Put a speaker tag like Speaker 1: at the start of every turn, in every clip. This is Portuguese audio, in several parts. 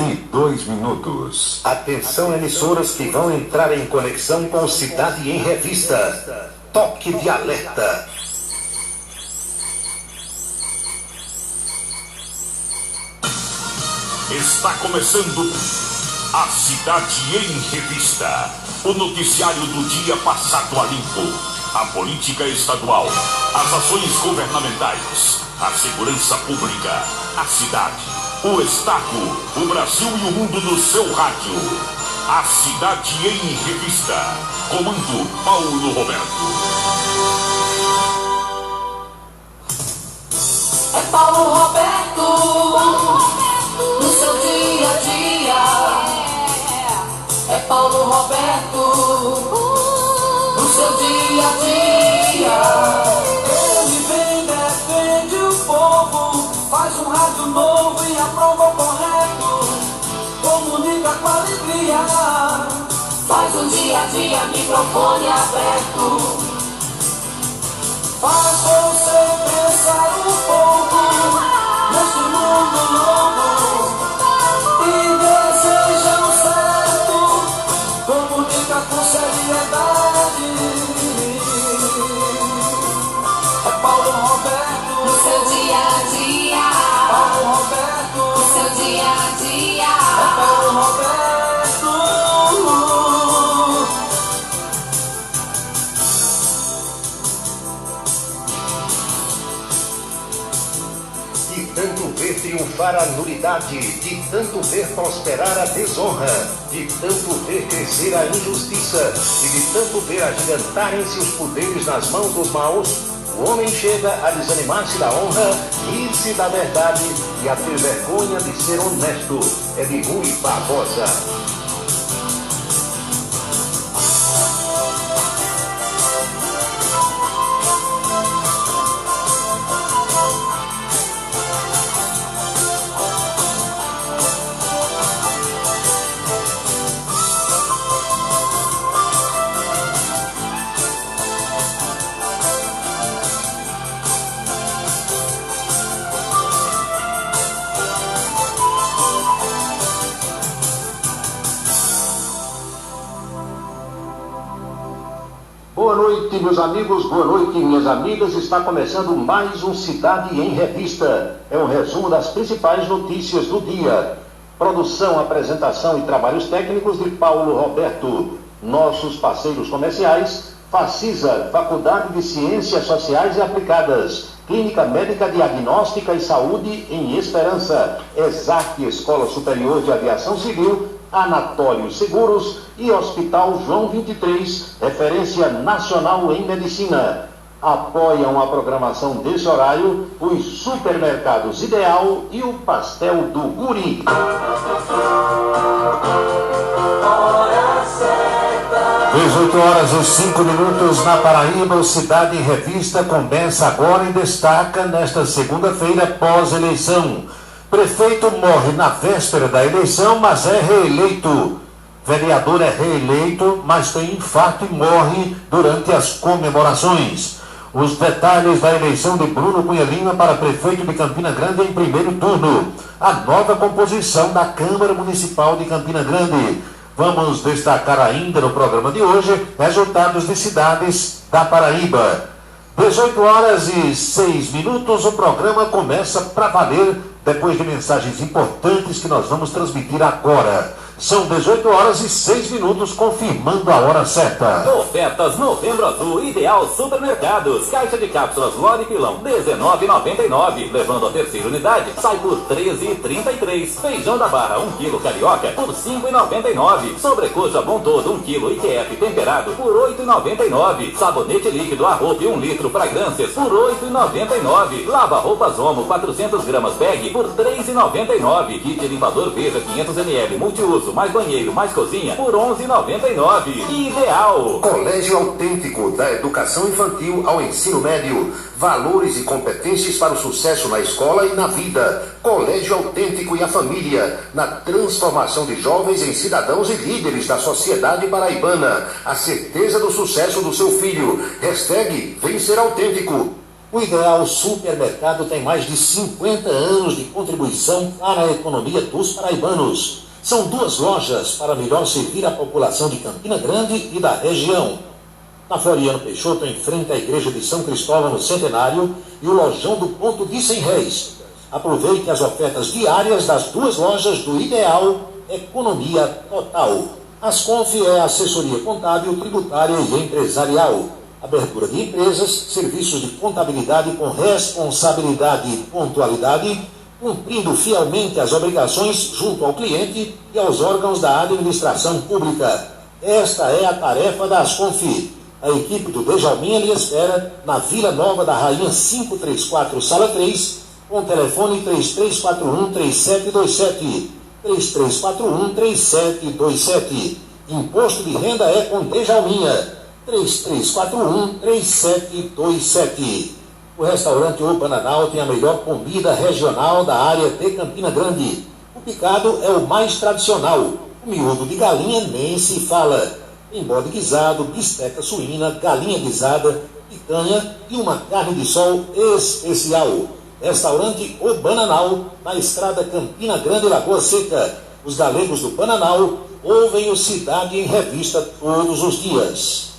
Speaker 1: 6h02.
Speaker 2: Atenção, emissoras que vão entrar em conexão com Cidade em Revista. Toque de alerta.
Speaker 3: Está começando a Cidade em Revista, o noticiário do dia passado a limpo, a política estadual, as ações governamentais, a segurança pública, a cidade, o estado, o Brasil e o mundo no seu rádio. A Cidade em Revista, comando Paulo Roberto.
Speaker 4: É Paulo Roberto, no seu dia a dia. É Paulo Roberto, no seu dia a dia. Ele vem, defende o povo, faz um rádio novo e aprova o correto, comunica com alegria, faz um dia a dia, microfone aberto, faz você pensar um pouco neste mundo novo e deseja o certo, comunica com seriedade. É Paulo Roberto, no seu dia a dia. Paulo Roberto, no seu dia a dia. É Paulo Roberto.
Speaker 2: De tanto ver triunfar a nulidade, de tanto ver prosperar a desonra, de tanto ver crescer a injustiça e de tanto ver agigantarem-se os poderes nas mãos dos maus, o homem chega a desanimar-se da honra, rir-se da verdade e a ter vergonha de ser honesto. É de Rui Barbosa. Boa noite, meus amigos, boa noite, minhas amigas. Está começando mais um Cidade em Revista. É um resumo das principais notícias do dia. Produção, apresentação e trabalhos técnicos de Paulo Roberto. Nossos parceiros comerciais: Facisa, Faculdade de Ciências Sociais e Aplicadas, Clínica Médica Diagnóstica e Saúde em Esperança, ESAC, Escola Superior de Aviação Civil, Anatório Seguros e Hospital João 23, referência nacional em medicina. Apoiam a programação desse horário os supermercados Ideal e o Pastel do Guri. 18h05 na Paraíba. O Cidade em Revista começa agora e destaca nesta segunda-feira pós-eleição. Prefeito morre na véspera da eleição, mas é reeleito. Vereador é reeleito, mas tem infarto e morre durante as comemorações. Os detalhes da eleição de Bruno Cunha Lima para prefeito de Campina Grande em primeiro turno. A nova composição da Câmara Municipal de Campina Grande. Vamos destacar ainda no programa de hoje resultados de cidades da Paraíba. 18h06, o programa começa para valer depois de mensagens importantes que nós vamos transmitir agora. São 18h06, confirmando a hora certa.
Speaker 5: Ofertas Novembro Azul, Ideal Supermercados. Caixa de cápsulas Lore Pilão, R$19,99. Levando a terceira unidade, sai por R$13,33. Feijão da Barra, 1 kg carioca, por R$5,99. Sobrecoxa Bom Todo, 1 kg IQF temperado, por R$8,99. Sabonete líquido Arrope, 1 litro fragrâncias, por R$8,99. Lava roupas Omo, 400 gramas bag, por R$3,99. Kit limpador Veja, 500 ml, multiuso, mais banheiro, mais cozinha, por R$11,99. Ideal.
Speaker 2: Colégio Autêntico, da educação infantil ao ensino médio. Valores e competências para o sucesso na escola e na vida. Colégio Autêntico e a família, na transformação de jovens em cidadãos e líderes da sociedade paraibana. A certeza do sucesso do seu filho. Hashtag Vencer Autêntico. O Ideal Supermercado tem mais de 50 anos de contribuição para a economia dos paraibanos. São 2 lojas para melhor servir a população de Campina Grande e da região. Na Floriano Peixoto, em frente à Igreja de São Cristóvão, no Centenário, e o Lojão do Ponto de R$100. Aproveite as ofertas diárias das 2 lojas do Ideal Economia Total. Asconf é assessoria contábil, tributária e empresarial. Abertura de empresas, serviços de contabilidade com responsabilidade e pontualidade, cumprindo fielmente as obrigações junto ao cliente e aos órgãos da administração pública. Esta é a tarefa da Asconf. A equipe do Djalminha lhe espera na Vila Nova da Rainha 534, Sala 3, com telefone 3341-3727. 3341-3727. Imposto de renda é com Djalminha. 3341-3727. O restaurante O Bananal tem a melhor comida regional da área de Campina Grande. O picado é o mais tradicional. O miúdo de galinha nem se fala. Tem bode guisado, bisteca suína, galinha guisada, picanha e uma carne de sol especial. Restaurante O Bananal, na estrada Campina Grande, Lagoa Seca. Os galegos do Bananal ouvem o Cidade em Revista todos os dias.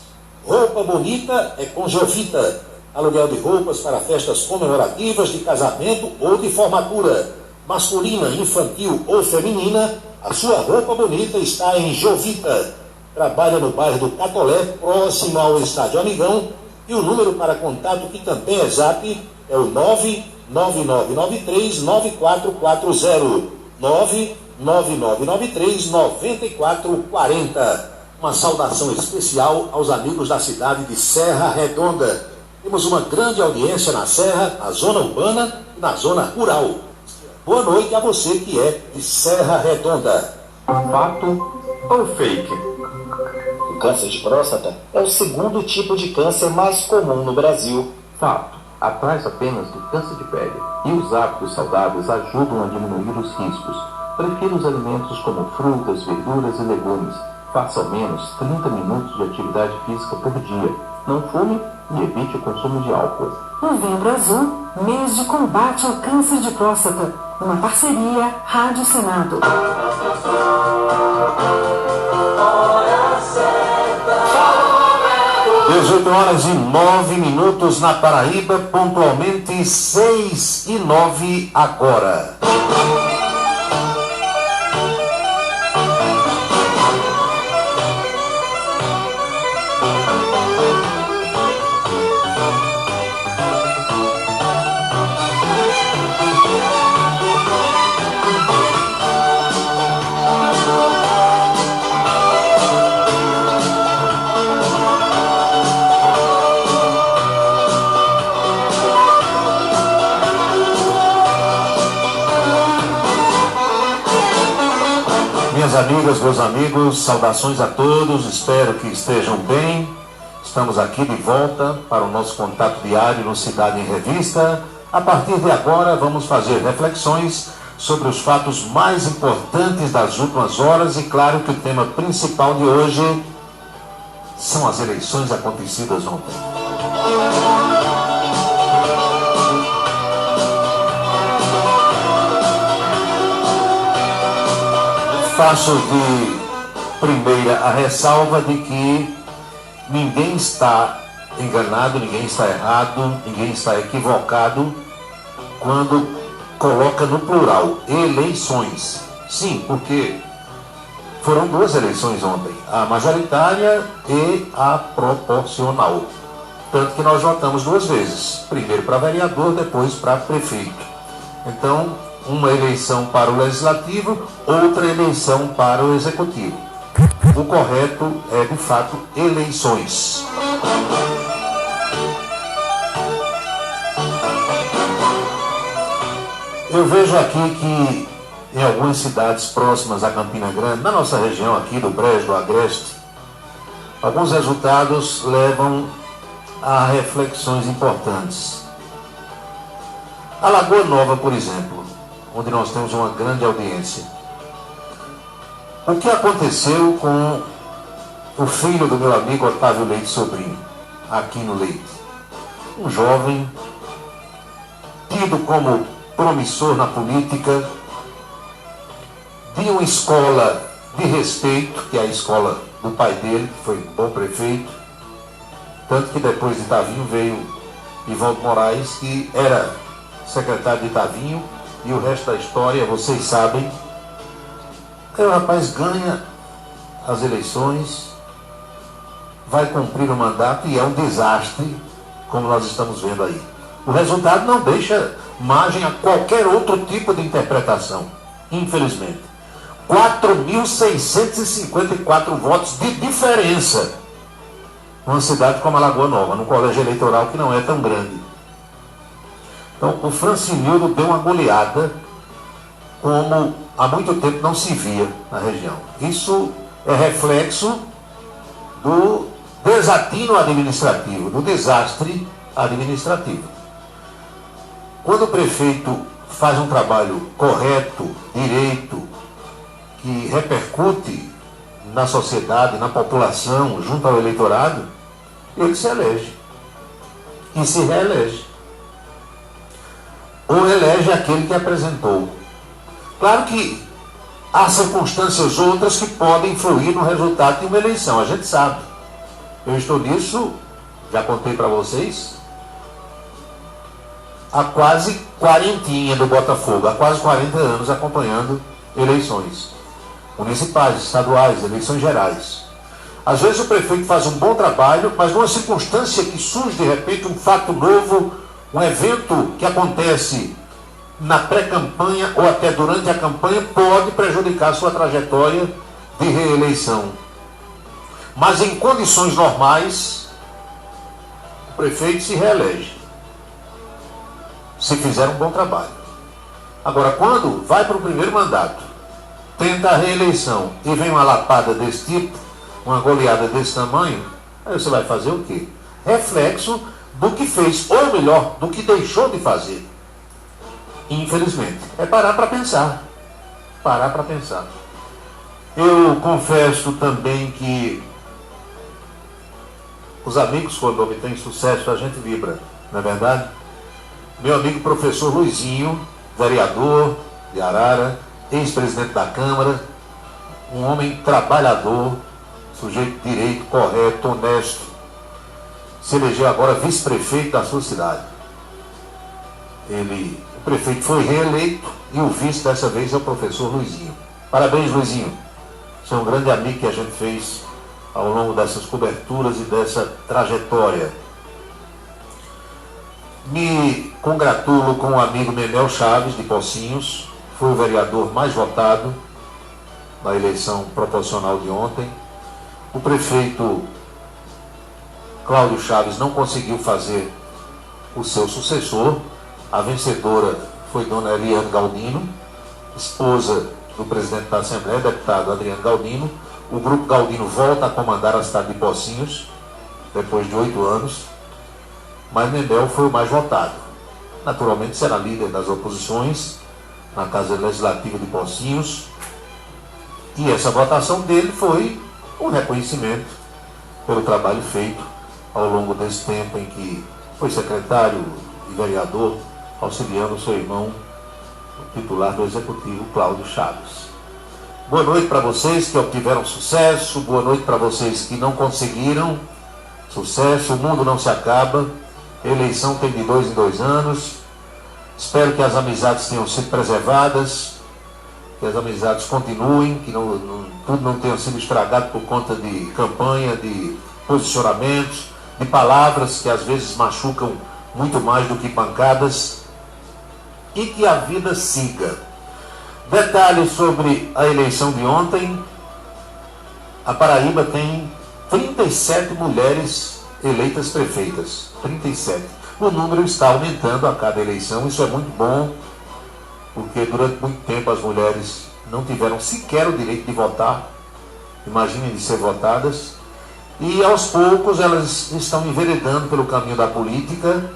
Speaker 2: Roupa bonita é com Jovita. Aluguel de roupas para festas comemorativas de casamento ou de formatura. Masculina, infantil ou feminina, a sua roupa bonita está em Jovita. Trabalha no bairro do Catolé, próximo ao Estádio Amigão. E o número para contato, que também é Zap, é o 99993-9440. 99993-9440. Uma saudação especial aos amigos da cidade de Serra Redonda. Temos uma grande audiência na Serra, na zona urbana e na zona rural. Boa noite a você que é de Serra Redonda.
Speaker 1: Fato ou fake? O câncer de próstata é o 2º tipo de câncer mais comum no Brasil.
Speaker 6: Fato. Atrás apenas do câncer de pele. E os hábitos saudáveis ajudam a diminuir os riscos. Prefira os alimentos como frutas, verduras e legumes. Faça ao menos 30 minutos de atividade física por dia. Não fume e evite o consumo de álcool.
Speaker 7: Novembro Azul, mês de combate ao câncer de próstata. Uma parceria Rádio Senado.
Speaker 2: 18h09 na Paraíba, pontualmente 6h09 agora. Minhas amigas, meus amigos, saudações a todos, espero que estejam bem. Estamos aqui de volta para o nosso contato diário no Cidade em Revista. A partir de agora vamos fazer reflexões sobre os fatos mais importantes das últimas horas e claro que o tema principal de hoje são as eleições acontecidas ontem. Faço de primeira a ressalva de que ninguém está enganado, ninguém está errado, ninguém está equivocado quando coloca no plural eleições. Sim, porque foram 2 eleições ontem, a majoritária e a proporcional. Tanto que nós votamos 2 vezes, primeiro para vereador, depois para prefeito. Então, uma eleição para o legislativo, outra eleição para o executivo. O correto é, de fato, eleições. Eu vejo aqui que em algumas cidades próximas a Campina Grande, na nossa região aqui do Brejo, do Agreste, alguns resultados levam a reflexões importantes. A Lagoa Nova, por exemplo, onde nós temos uma grande audiência. O que aconteceu com o filho do meu amigo Otávio Leite Sobrinho, aqui no Leite? Um jovem tido como promissor na política, de uma escola de respeito, que é a escola do pai dele, que foi bom prefeito, tanto que depois de Tavinho veio Ivaldo Moraes, que era secretário de Tavinho, e o resto da história, vocês sabem. Aí o rapaz ganha as eleições, vai cumprir o mandato e é um desastre, como nós estamos vendo aí. O resultado não deixa margem a qualquer outro tipo de interpretação, infelizmente. 4.654 votos de diferença numa cidade como a Lagoa Nova, num colégio eleitoral que não é tão grande. Então, o Francinildo deu uma goleada como há muito tempo não se via na região. Isso é reflexo do desatino administrativo, do desastre administrativo. Quando o prefeito faz um trabalho correto, direito, que repercute na sociedade, na população, junto ao eleitorado, ele se elege. E se reelege. Ou elege aquele que apresentou. Claro que há circunstâncias outras que podem influir no resultado de uma eleição, a gente sabe. Eu estou nisso, já contei para vocês, há quase quarentinha do Botafogo, há quase 40 anos acompanhando eleições municipais, estaduais, eleições gerais. Às vezes o prefeito faz um bom trabalho, mas numa circunstância que surge de repente um fato novo, um evento que acontece na pré-campanha ou até durante a campanha, pode prejudicar sua trajetória de reeleição. Mas em condições normais, o prefeito se reelege, se fizer um bom trabalho. Agora, quando vai para o primeiro mandato, tenta a reeleição e vem uma lapada desse tipo, uma goleada desse tamanho, aí você vai fazer o quê? Reflexo do que fez, ou melhor, do que deixou de fazer. Infelizmente. É parar para pensar. Parar para pensar. Eu confesso também que os amigos, quando obtêm sucesso, a gente vibra, não é verdade? Meu amigo professor Luizinho, vereador de Arara, ex-presidente da Câmara, um homem trabalhador, sujeito de direito, correto, honesto, se elegeu agora vice-prefeito da sua cidade. O prefeito foi reeleito e o vice dessa vez é o professor Luizinho. Parabéns, Luizinho. Você é um grande amigo que a gente fez ao longo dessas coberturas e dessa trajetória. Me congratulo com o amigo Menel Chaves, de Pocinhos, foi o vereador mais votado na eleição proporcional de ontem. O prefeito Cláudio Chaves não conseguiu fazer o seu sucessor. A vencedora foi dona Eliane Galdino, esposa do presidente da Assembleia, deputado Adriano Galdino. O grupo Galdino volta a comandar a cidade de Pocinhos, depois de 8 anos, mas Menel foi o mais votado. Naturalmente será líder das oposições na Casa Legislativa de Pocinhos, e essa votação dele foi um reconhecimento pelo trabalho feito ao longo desse tempo em que foi secretário e vereador, auxiliando o seu irmão, o titular do Executivo, Cláudio Chaves. Boa noite para vocês que obtiveram sucesso, boa noite para vocês que não conseguiram sucesso. O mundo não se acaba, a eleição tem de 2 em 2 anos. Espero que as amizades tenham sido preservadas, que as amizades continuem, que tudo não tenha sido estragado por conta de campanha, de posicionamentos, de palavras que às vezes machucam muito mais do que pancadas, e que a vida siga. Detalhes sobre a eleição de ontem: a Paraíba tem 37 mulheres eleitas prefeitas, 37. O número está aumentando a cada eleição, isso é muito bom, porque durante muito tempo as mulheres não tiveram sequer o direito de votar, imaginem de ser votadas, e aos poucos elas estão enveredando pelo caminho da política,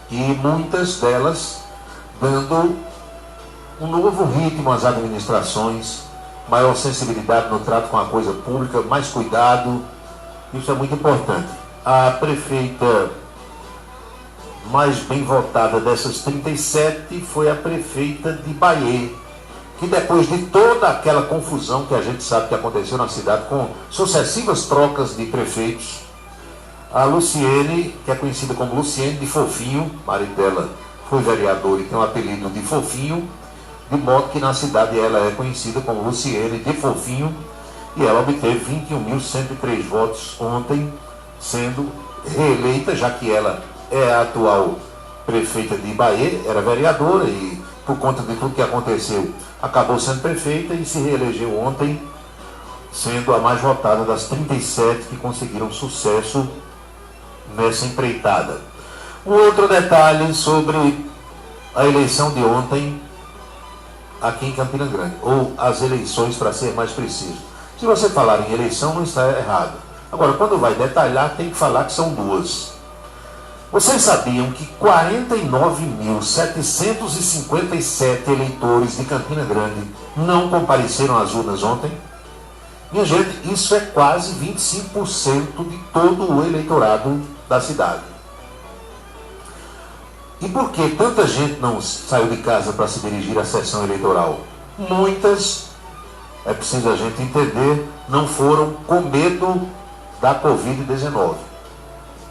Speaker 2: e muitas delas dando um novo ritmo às administrações, maior sensibilidade no trato com a coisa pública, mais cuidado. Isso é muito importante. A prefeita
Speaker 8: mais bem votada dessas 37 foi a prefeita de Bahia, que depois de toda aquela confusão que a gente sabe que aconteceu na cidade, com sucessivas trocas de prefeitos, a Luciene, que é conhecida como Luciene de Fofinho, marido dela foi vereador e tem o apelido de Fofinho, de modo que na cidade ela é conhecida como Luciene de Fofinho, e ela obteve 21.103 votos ontem, sendo reeleita, já que ela é a atual prefeita de Bahia, era vereadora e, por conta de tudo que aconteceu, acabou sendo prefeita e se reelegeu ontem, sendo a mais votada das 37 que conseguiram sucesso nessa empreitada. Um outro detalhe sobre a eleição de ontem aqui em Campina Grande, ou as eleições, para ser mais preciso. Se você falar em eleição, não está errado. Agora, quando vai detalhar, tem que falar que são duas. Vocês sabiam que 49.757 eleitores de Campina Grande não compareceram às urnas ontem? Minha gente, isso é quase 25% de todo o eleitorado da cidade. E por que tanta gente não saiu de casa para se dirigir à sessão eleitoral? Muitas, é preciso a gente entender, não foram com medo da Covid-19,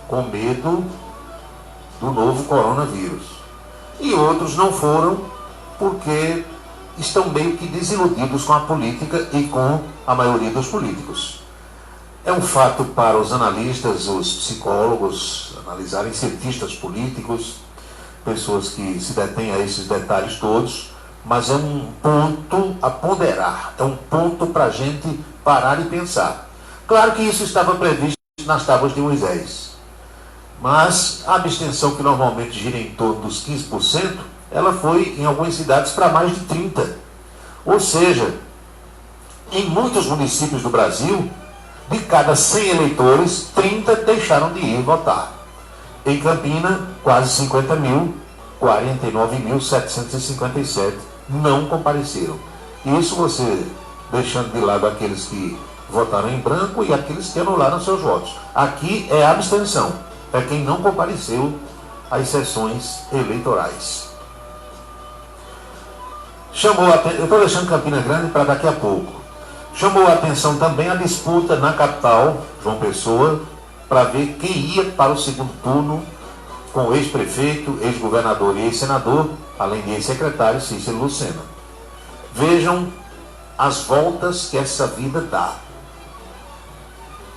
Speaker 8: com medo do novo coronavírus. E outros não foram porque estão meio que desiludidos com a política e com a maioria dos políticos. É um fato para os analistas, os psicólogos, analisarem, cientistas políticos, pessoas que se detêm a esses detalhes todos, mas é um ponto a ponderar, é um ponto para a gente parar e pensar. Claro que isso estava previsto nas tábuas de Moisés, mas a abstenção, que normalmente gira em torno dos 15%, ela foi em algumas cidades para mais de 30%. Ou seja, em muitos municípios do Brasil, de cada 100 eleitores, 30 deixaram de ir votar. Em Campina, quase 50 mil, 49.757 não compareceram. Isso você deixando de lado aqueles que votaram em branco e aqueles que anularam seus votos. Aqui é abstenção, é quem não compareceu às sessões eleitorais. Eu estou deixando Campina Grande para daqui a pouco. Chamou a atenção também a disputa na capital, João Pessoa, para ver quem ia para o segundo turno com o ex-prefeito, ex-governador e ex-senador, além de ex-secretário Cícero Lucena. Vejam as voltas que essa vida dá.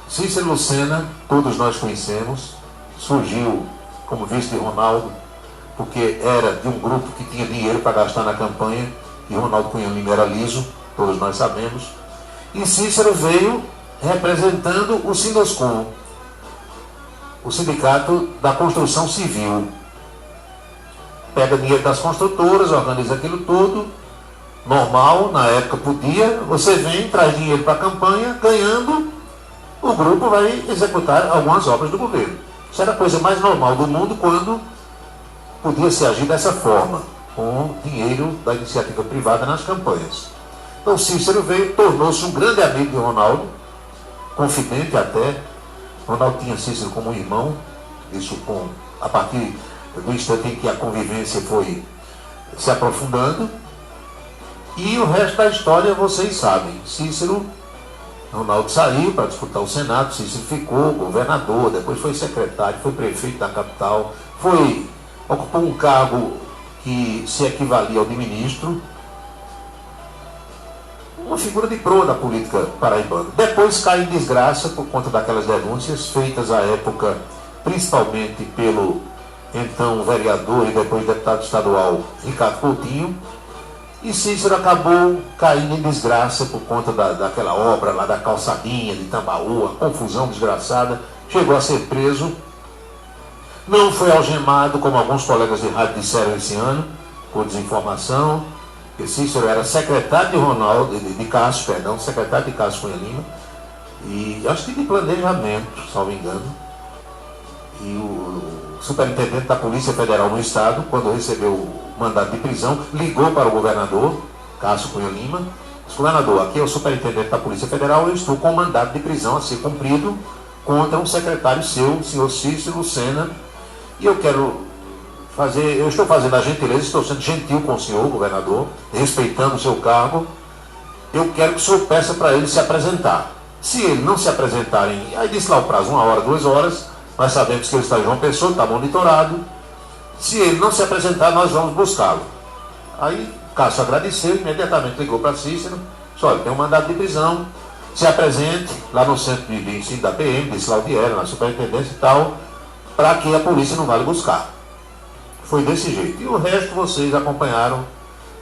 Speaker 8: Cícero Lucena, todos nós conhecemos, surgiu como vice de Ronaldo, porque era de um grupo que tinha dinheiro para gastar na campanha, e Ronaldo Cunha Lima era liso, todos nós sabemos. E Cícero veio representando o Sindoscom, o Sindicato da Construção Civil. Pega dinheiro das construtoras, organiza aquilo tudo, normal, na época podia, você vem, traz dinheiro para a campanha, ganhando, o grupo vai executar algumas obras do governo. Isso era a coisa mais normal do mundo quando podia se agir dessa forma, com dinheiro da iniciativa privada nas campanhas. Então Cícero veio, tornou-se um grande amigo de Ronaldo, confidente até. Ronaldo tinha Cícero como um irmão, isso a partir do instante em que a convivência foi se aprofundando. E o resto da história vocês sabem. Ronaldo saiu para disputar o Senado, Cícero ficou governador, depois foi secretário, foi prefeito da capital, ocupou um cargo que se equivalia ao de ministro, uma figura de proa da política paraibana. Depois cai em desgraça por conta daquelas denúncias feitas à época, principalmente pelo então vereador e depois deputado estadual Ricardo Coutinho, e Cícero acabou caindo em desgraça por conta daquela obra lá da calçadinha de Tambaú, a confusão desgraçada, chegou a ser preso, não foi algemado, como alguns colegas de rádio disseram esse ano, por desinformação, que Cícero era secretário de secretário de Cássio Cunha Lima, e acho que de planejamento, salvo engano, e o superintendente da Polícia Federal no Estado, quando recebeu o mandato de prisão, ligou para o governador, Cássio Cunha Lima, disse: governador, aqui é o superintendente da Polícia Federal, eu estou com um mandato de prisão a ser cumprido contra um secretário seu, o senhor Cícero Lucena, e eu quero eu estou fazendo a gentileza, estou sendo gentil com o senhor, governador, respeitando o seu cargo. Eu quero que o senhor peça para ele se apresentar. Se ele não se apresentar aí disse lá o prazo, 1 hora, 2 horas, nós sabemos que ele está em João Pessoa, está monitorado. Se ele não se apresentar, nós vamos buscá-lo. Aí Cássio agradeceu, imediatamente ligou para Cícero, disse, olha, tem um mandado de prisão, se apresente lá no centro de ensino da PM, disse lá o Diário, na superintendência e tal, para que a polícia não vá lhe buscar. Foi desse jeito. E o resto vocês acompanharam.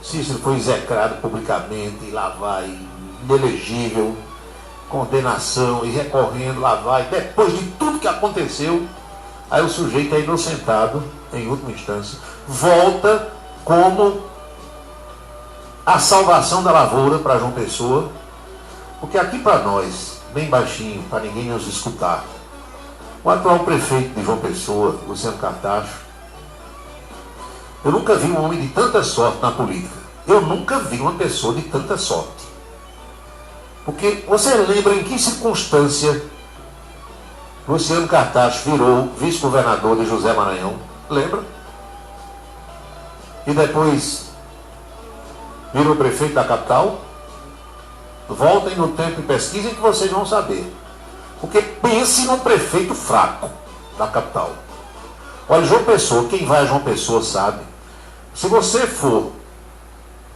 Speaker 8: Cícero foi execrado publicamente, lá vai, inelegível, condenação, e recorrendo, lá vai. Depois de tudo que aconteceu, aí o sujeito é inocentado, em última instância, volta como a salvação da lavoura para João Pessoa, porque aqui para nós, bem baixinho, para ninguém nos escutar, o atual prefeito de João Pessoa, Luciano Cartacho, eu nunca vi um homem de tanta sorte na política. Eu nunca vi uma pessoa de tanta sorte. Porque você lembra em que circunstância Luciano Cartacho virou vice-governador de José Maranhão? Lembra? E depois virou prefeito da capital? Voltem no tempo e pesquisem que vocês vão saber. Porque pense num prefeito fraco da capital. Olha, João Pessoa, quem vai a João Pessoa sabe. Se você for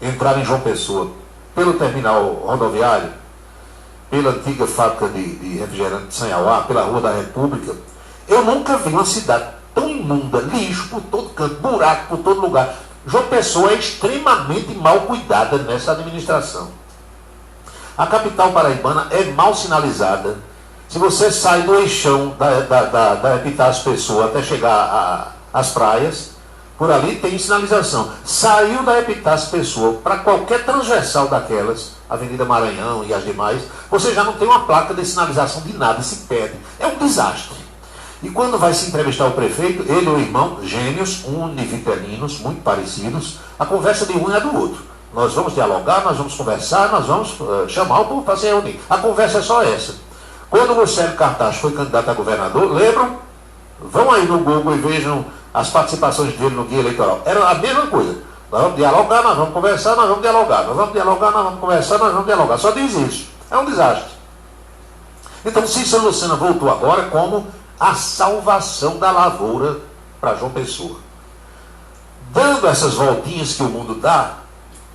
Speaker 8: entrar em João Pessoa pelo terminal rodoviário, pela antiga fábrica de refrigerante de Sanhauá, pela Rua da República, eu nunca vi uma cidade tão imunda, lixo por todo canto, buraco por todo lugar. João Pessoa é extremamente mal cuidada nessa administração. A capital paraibana é mal sinalizada. Se você sai do eixão da Epitácio Pessoa até chegar às praias, por ali tem sinalização. Saiu da Epitácio Pessoa para qualquer transversal daquelas, Avenida Maranhão e as demais, você já não tem uma placa de sinalização de nada, se perde. É um desastre. E quando vai se entrevistar o prefeito, ele e o irmão, gêmeos, univitelinos, muito parecidos, a conversa de um é do outro. Nós vamos dialogar, nós vamos conversar, nós vamos chamar o povo para se reunir. A conversa é só essa. Quando o Luciano Cartacho foi candidato a governador, lembram? Vão aí no Google e vejam as participações dele no guia eleitoral. Era a mesma coisa. Nós vamos dialogar, nós vamos conversar, nós vamos dialogar. Nós vamos dialogar, nós vamos conversar, nós vamos dialogar. Só diz isso. É um desastre. Então, Cícero Lucena voltou agora como a salvação da lavoura para João Pessoa. Dando essas voltinhas que o mundo dá,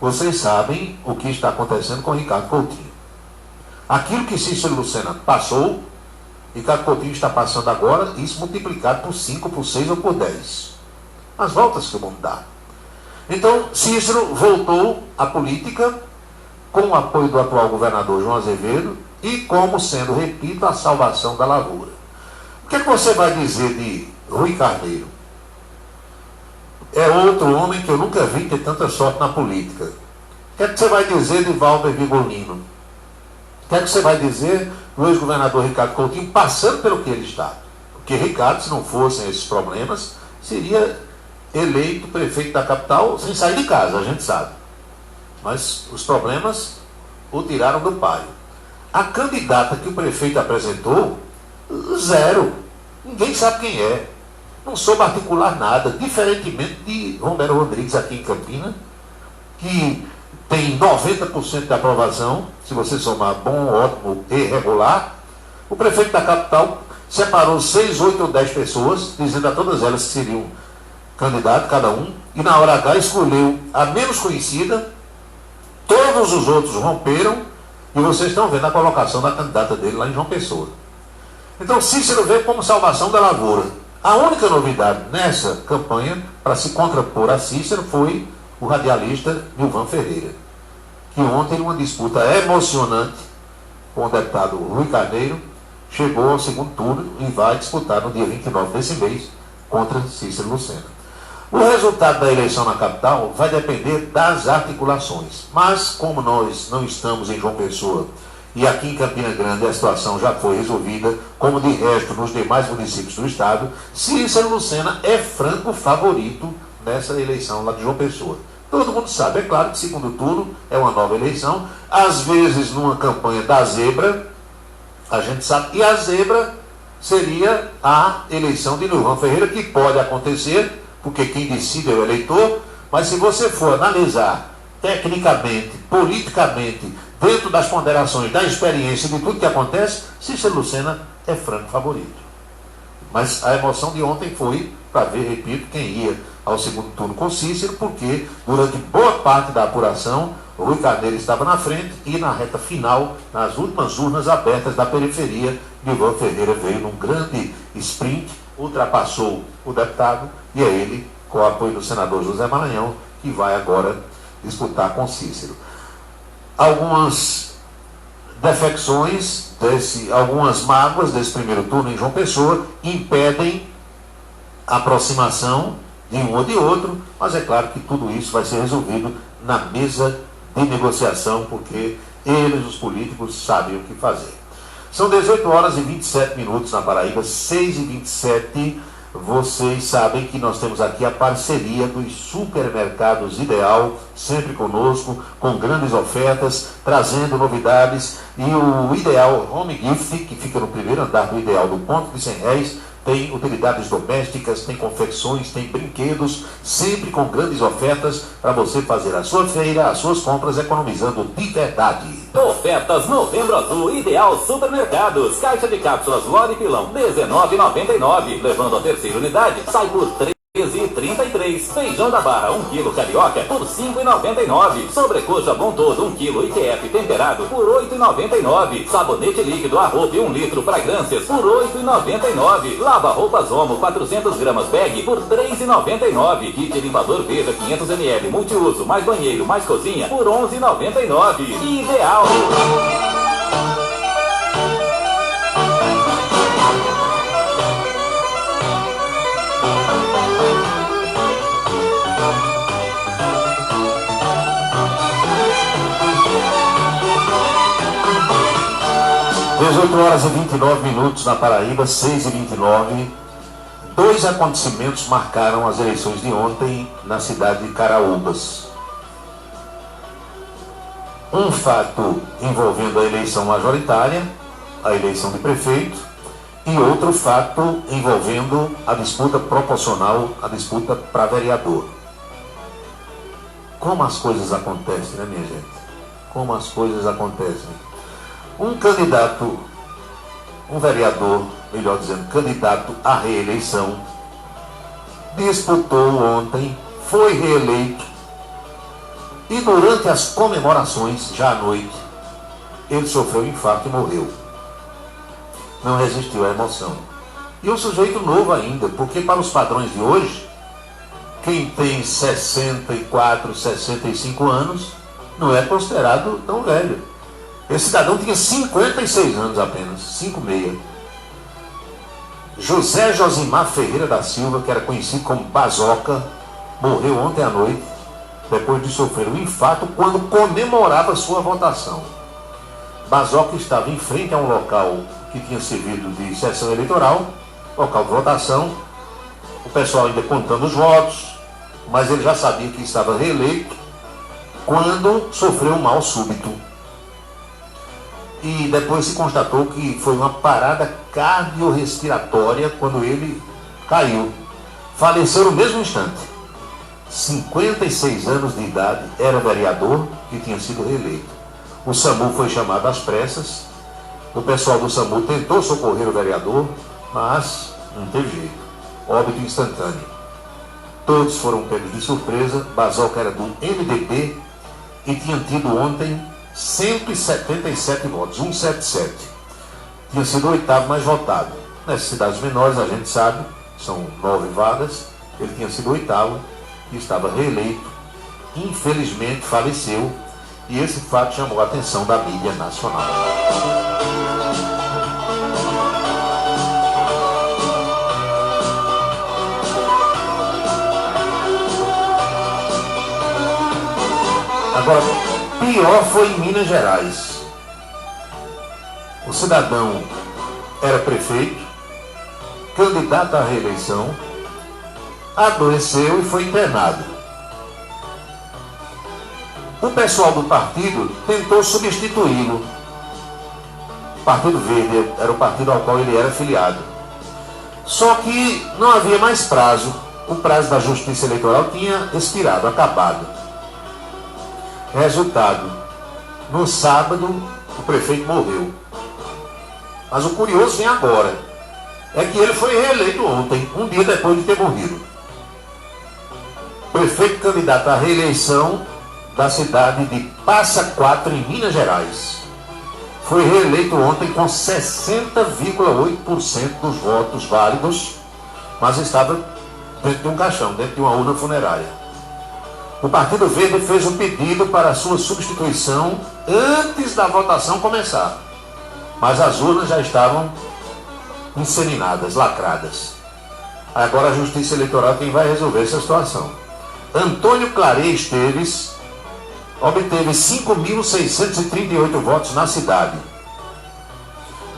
Speaker 8: vocês sabem o que está acontecendo com Ricardo Coutinho. Aquilo que Cícero Lucena passou, Ricardo Coutinho está passando agora, isso multiplicado por 5, por 6 ou por 10. As voltas que o mundo dá. Então, Cícero voltou à política com o apoio do atual governador João Azevedo e como sendo, repito, a salvação da lavoura. O que é que você vai dizer de Rui Carneiro? É outro homem que eu nunca vi ter tanta sorte na política. O que é que você vai dizer de Valber Vigolino? O que é que você vai dizer do ex-governador Ricardo Coutinho, passando pelo que ele está? Porque Ricardo, se não fossem esses problemas, seria eleito prefeito da capital sem sair de casa, a gente sabe. Mas os problemas o tiraram do páreo. A candidata que o prefeito apresentou, zero. Ninguém sabe quem é. Não soube articular nada, diferentemente de Romero Rodrigues aqui em Campina, que tem 90% de aprovação, se você somar bom, ótimo e regular. O prefeito da capital separou 6, 8 ou 10 pessoas, dizendo a todas elas que seriam candidato, cada um, e na hora H escolheu a menos conhecida, todos os outros romperam, e vocês estão vendo a colocação da candidata dele lá em João Pessoa. Então Cícero veio como salvação da lavoura. A única novidade nessa campanha, para se contrapor a Cícero, foi o radialista Nilvan Ferreira, que ontem, numa disputa emocionante com o deputado Rui Carneiro, chegou ao segundo turno e vai disputar no dia 29 desse mês contra Cícero Lucena. O resultado da eleição na capital vai depender das articulações, mas como nós não estamos em João Pessoa e aqui em Campina Grande a situação já foi resolvida, como de resto nos demais municípios do estado, Cícero Lucena é franco favorito nessa eleição lá de João Pessoa. Todo mundo sabe, é claro que segundo turno é uma nova eleição, às vezes numa campanha da zebra, a gente sabe, e a zebra seria a eleição de Nilvan Ferreira, que pode acontecer porque quem decide é o eleitor, mas se você for analisar tecnicamente, politicamente, dentro das ponderações, da experiência de tudo que acontece, Cícero Lucena é franco favorito. Mas a emoção de ontem foi para ver, repito, quem ia ao segundo turno com Cícero, porque durante boa parte da apuração, Rui Carneiro estava na frente e na reta final, nas últimas urnas abertas da periferia, Nilvan Ferreira veio num grande sprint, ultrapassou o deputado e é ele, com o apoio do senador José Maranhão, que vai agora disputar com Cícero. Algumas defecções, algumas mágoas desse primeiro turno em João Pessoa impedem a aproximação de um ou de outro, mas é claro que tudo isso vai ser resolvido na mesa de negociação, porque eles, os políticos, sabem o que fazer. São 18 horas e 27 minutos na Paraíba, 6h27. Vocês sabem que nós temos aqui a parceria dos supermercados Ideal, sempre conosco, com grandes ofertas, trazendo novidades. E o Ideal Home Gift, que fica no primeiro andar do Ideal do Ponto de 100 réis, tem utilidades domésticas, tem confecções, tem brinquedos, sempre com grandes ofertas para você fazer a sua feira, as suas compras, economizando de verdade.
Speaker 5: Ofertas Novembro Azul Ideal Supermercados. Caixa de cápsulas Lore Pilão, R$19,99. Levando a terceira unidade, sai por R$13,33. Feijão da Barra, 1 kg carioca, por R$5,99. Sobrecoxa Bom Todo, 1 kg ITF temperado, por R$8,99. Sabonete líquido Arrope, 1 litro fragrâncias, por R$8,99. Lava roupas Omo, 400 gramas bag, por R$3,99. Kit limpador Veja, 500 ml, multiuso, mais banheiro, mais cozinha, por R$11,99. Ideal.
Speaker 8: 18 horas e 29 minutos na Paraíba, 6h29. Dois acontecimentos marcaram as eleições de ontem na cidade de Caraúbas. Um fato envolvendo a eleição majoritária, a eleição de prefeito, e outro fato envolvendo a disputa proporcional, a disputa para vereador. Como as coisas acontecem, né, minha gente? Como as coisas acontecem. Um candidato, um vereador, melhor dizendo, candidato à reeleição, disputou ontem, foi reeleito, e durante as comemorações, já à noite, ele sofreu um infarto e morreu. Não resistiu à emoção. E um sujeito novo ainda, porque para os padrões de hoje, quem tem 64, 65 anos, não é considerado tão velho. Esse cidadão tinha 56 anos apenas, 56. José Josimar Ferreira da Silva, que era conhecido como Bazoca, morreu ontem à noite, depois de sofrer um infarto quando comemorava sua votação. Bazoca estava em frente a um local que tinha servido de sessão eleitoral, local de votação, o pessoal ainda contando os votos, mas ele já sabia que estava reeleito quando sofreu um mal súbito. E depois se constatou que foi uma parada cardiorrespiratória quando ele caiu. Faleceu no mesmo instante. 56 anos de idade, era vereador e tinha sido reeleito. O SAMU foi chamado às pressas. O pessoal do SAMU tentou socorrer o vereador, mas não teve jeito. Óbito instantâneo. Todos foram pegos de surpresa. Bazoca era do MDB e tinha tido ontem 177 votos, 177. Tinha sido o oitavo mais votado. Nas cidades menores, a gente sabe, são 9 vagas, ele tinha sido o oitavo e estava reeleito. Infelizmente faleceu, e esse fato chamou a atenção da mídia nacional. Agora, pior foi em Minas Gerais. O cidadão era prefeito, candidato à reeleição, adoeceu e foi internado. O pessoal do partido tentou substituí-lo. O Partido Verde era o partido ao qual ele era filiado. Só que não havia mais prazo o prazo da Justiça Eleitoral tinha expirado, acabado. Resultado, no sábado, o prefeito morreu. Mas o curioso vem agora, é que ele foi reeleito ontem, um dia depois de ter morrido. Prefeito candidato à reeleição da cidade de Passa Quatro, em Minas Gerais. Foi reeleito ontem com 60,8% dos votos válidos, mas estava dentro de um caixão, dentro de uma urna funerária. O Partido Verde fez um pedido para a sua substituição antes da votação começar, mas as urnas já estavam inseminadas, lacradas. Agora a Justiça Eleitoral quem vai resolver essa situação. Antônio Claret Esteves obteve 5.638 votos na cidade.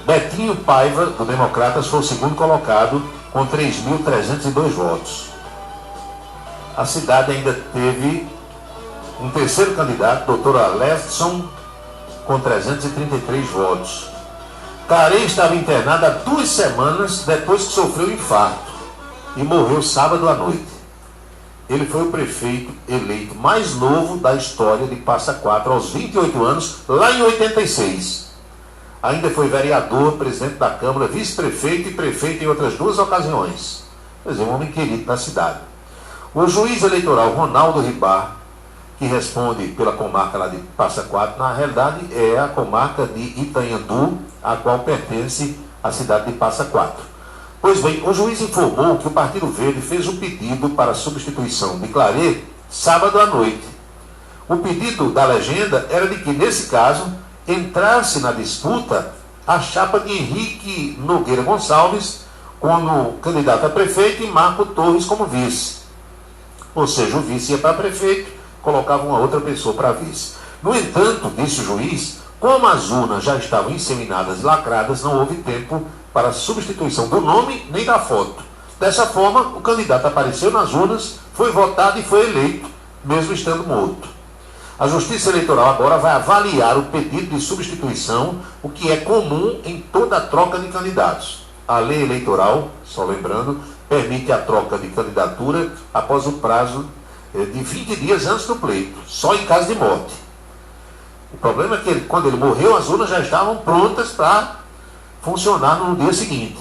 Speaker 8: Betinho Paiva, do Democratas, foi o segundo colocado, com 3.302 votos. A cidade ainda teve um terceiro candidato, Dr. Alesson, com 333 votos. Claret estava internado há 2 semanas depois que sofreu um infarto e morreu sábado à noite. Ele foi o prefeito eleito mais novo da história de Passa Quatro, aos 28 anos, lá em 86. Ainda foi vereador, presidente da Câmara, vice-prefeito e prefeito em outras 2 ocasiões. Quer dizer, um homem querido da cidade. O juiz eleitoral Ronaldo Ribar, que responde pela comarca lá de Passa Quatro, na realidade é a comarca de Itanhandu, a qual pertence à cidade de Passa Quatro. Pois bem, o juiz informou que o Partido Verde fez um pedido para a substituição de Claret sábado à noite. O pedido da legenda era de que, nesse caso, entrasse na disputa a chapa de Henrique Nogueira Gonçalves como candidato a prefeito e Marco Torres como vice. Ou seja, o vice ia para prefeito, colocava uma outra pessoa para vice. No entanto, disse o juiz, como as urnas já estavam inseminadas e lacradas, não houve tempo para a substituição do nome nem da foto. Dessa forma, o candidato apareceu nas urnas, foi votado e foi eleito, mesmo estando morto. A Justiça Eleitoral agora vai avaliar o pedido de substituição, o que é comum em toda a troca de candidatos. A lei eleitoral, só lembrando, permite a troca de candidatura após o prazo de 20 dias antes do pleito, só em caso de morte. O problema é que quando ele morreu, as urnas já estavam prontas para funcionar no dia seguinte.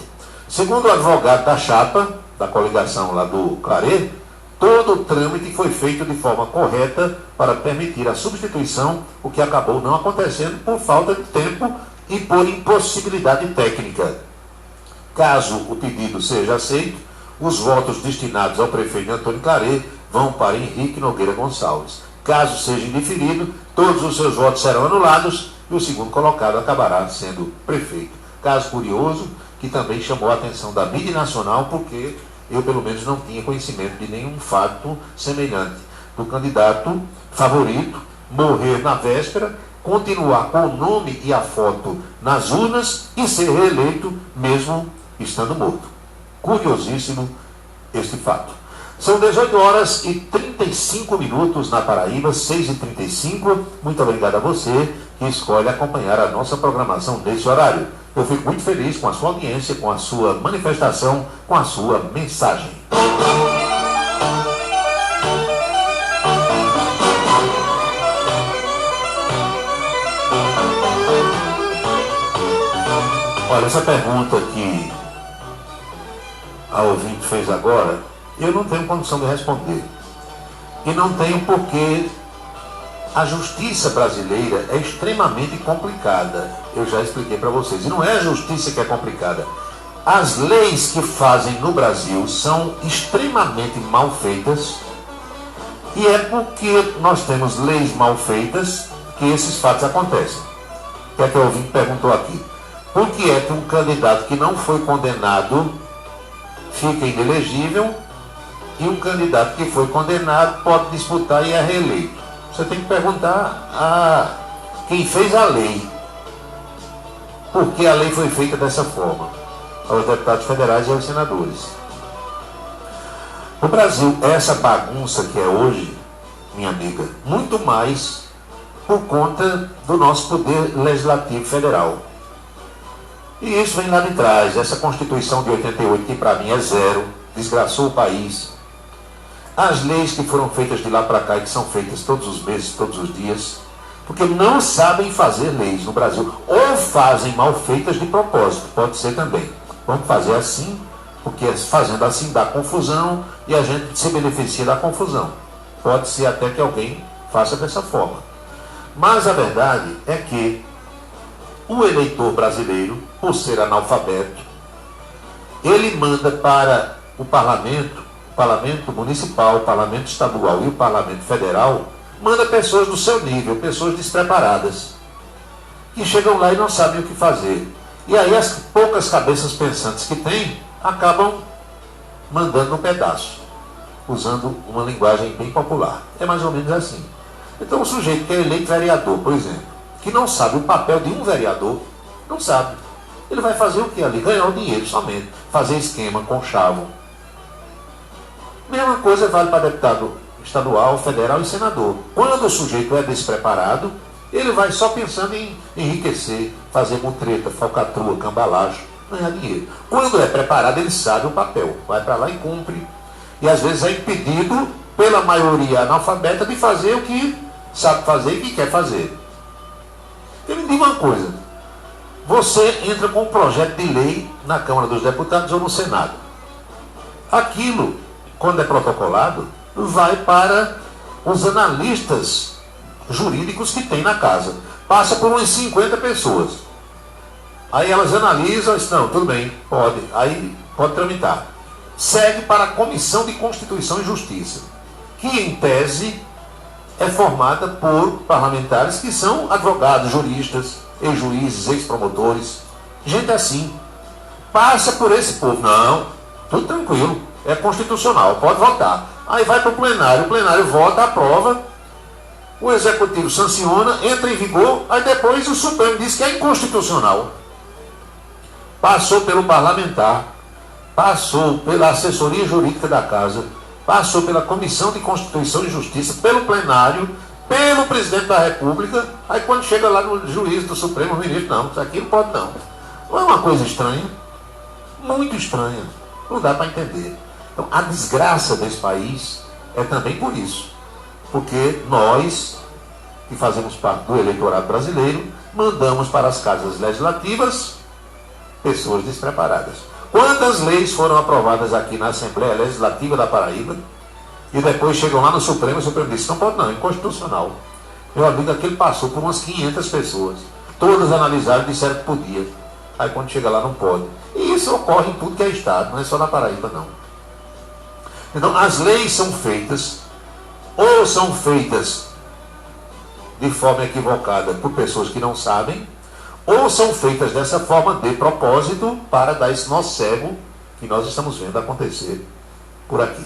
Speaker 8: Segundo o advogado da chapa, da coligação lá do Claret, todo o trâmite foi feito de forma correta para permitir a substituição, o que acabou não acontecendo por falta de tempo e por impossibilidade técnica. Caso o pedido seja aceito, os votos destinados ao prefeito Antônio Claret vão para Henrique Nogueira Gonçalves. Caso seja indeferido, todos os seus votos serão anulados e o segundo colocado acabará sendo prefeito. Caso curioso, que também chamou a atenção da mídia nacional, porque eu, pelo menos, não tinha conhecimento de nenhum fato semelhante do candidato favorito morrer na véspera, continuar com o nome e a foto nas urnas e ser reeleito mesmo estando morto. Curiosíssimo este fato. São 18 horas e 35 minutos na Paraíba, 6h35. Muito obrigado a você que escolhe acompanhar a nossa programação nesse horário. Eu fico muito feliz com a sua audiência, com a sua manifestação, com a sua mensagem. Olha, essa pergunta que a ouvinte fez agora, eu não tenho condição de responder. E não tenho porque a justiça brasileira é extremamente complicada. Eu já expliquei para vocês. E não é a justiça que é complicada. As leis que fazem no Brasil são extremamente mal feitas. E é porque nós temos leis mal feitas que esses fatos acontecem. O que é que o ouvinte perguntou aqui? Por que é que um candidato que não foi condenado fica inelegível e um candidato que foi condenado pode disputar e é reeleito? Você tem que perguntar a quem fez a lei. Por que a lei foi feita dessa forma? Aos deputados federais e aos senadores. O Brasil é essa bagunça que é hoje, minha amiga, muito mais por conta do nosso poder legislativo federal. E isso vem lá de trás. Essa Constituição de 88, que para mim é zero, desgraçou o país, as leis que foram feitas de lá para cá e que são feitas todos os meses, todos os dias, porque não sabem fazer leis no Brasil, ou fazem mal feitas de propósito, pode ser também. Vamos fazer assim, porque fazendo assim dá confusão e a gente se beneficia da confusão. Pode ser até que alguém faça dessa forma. Mas a verdade é que o eleitor brasileiro, por ser analfabeto, ele manda para o parlamento municipal, o parlamento estadual e o parlamento federal, manda pessoas do seu nível, pessoas despreparadas, que chegam lá e não sabem o que fazer. E aí as poucas cabeças pensantes que tem, acabam mandando um pedaço, usando uma linguagem bem popular. É mais ou menos assim. Então o sujeito que é eleito vereador, por exemplo, que não sabe o papel de um vereador, não sabe. Ele vai fazer o que ali? Ganhar o dinheiro somente, fazer esquema, conchavo. Mesma coisa vale para deputado estadual, federal e senador. Quando o sujeito é despreparado, ele vai só pensando em enriquecer, fazer mutreta, falcatrua, cambalacho, ganhar dinheiro. Quando é preparado, ele sabe o papel, vai para lá e cumpre. E às vezes é impedido pela maioria analfabeta de fazer o que sabe fazer e que quer fazer. Eu me diga uma coisa, você entra com um projeto de lei na Câmara dos Deputados ou no Senado. Aquilo, quando é protocolado, vai para os analistas jurídicos que tem na casa. Passa por umas 50 pessoas. Aí elas analisam e dizem, não, tudo bem, pode. Aí pode tramitar. Segue para a Comissão de Constituição e Justiça, que em tese é formada por parlamentares que são advogados, juristas, ex-juízes, ex-promotores. Gente assim. Passa por esse povo. Não, tudo tranquilo. É constitucional, pode votar. Aí vai para o plenário vota, aprova, o executivo sanciona, entra em vigor, aí depois o Supremo diz que é inconstitucional. Passou pelo parlamentar, passou pela assessoria jurídica da casa, passou pela Comissão de Constituição e Justiça, pelo plenário, pelo presidente da República, aí quando chega lá no juiz do Supremo, o ministro, não, isso aqui não pode não. Não é uma coisa estranha? Muito estranha. Não dá para entender. Então, a desgraça desse país é também por isso. Porque nós, que fazemos parte do eleitorado brasileiro, mandamos para as casas legislativas pessoas despreparadas. Quantas leis foram aprovadas aqui na Assembleia Legislativa da Paraíba e depois chegam lá no Supremo e o Supremo diz, não pode não, é inconstitucional. Meu amigo, aquele passou por umas 500 pessoas. Todas analisaram e disseram que podia. Aí quando chega lá não pode. E isso ocorre em tudo que é estado, não é só na Paraíba não. Então as leis são feitas, ou são feitas de forma equivocada por pessoas que não sabem, ou são feitas dessa forma de propósito para dar esse nó cego que nós estamos vendo acontecer por aqui.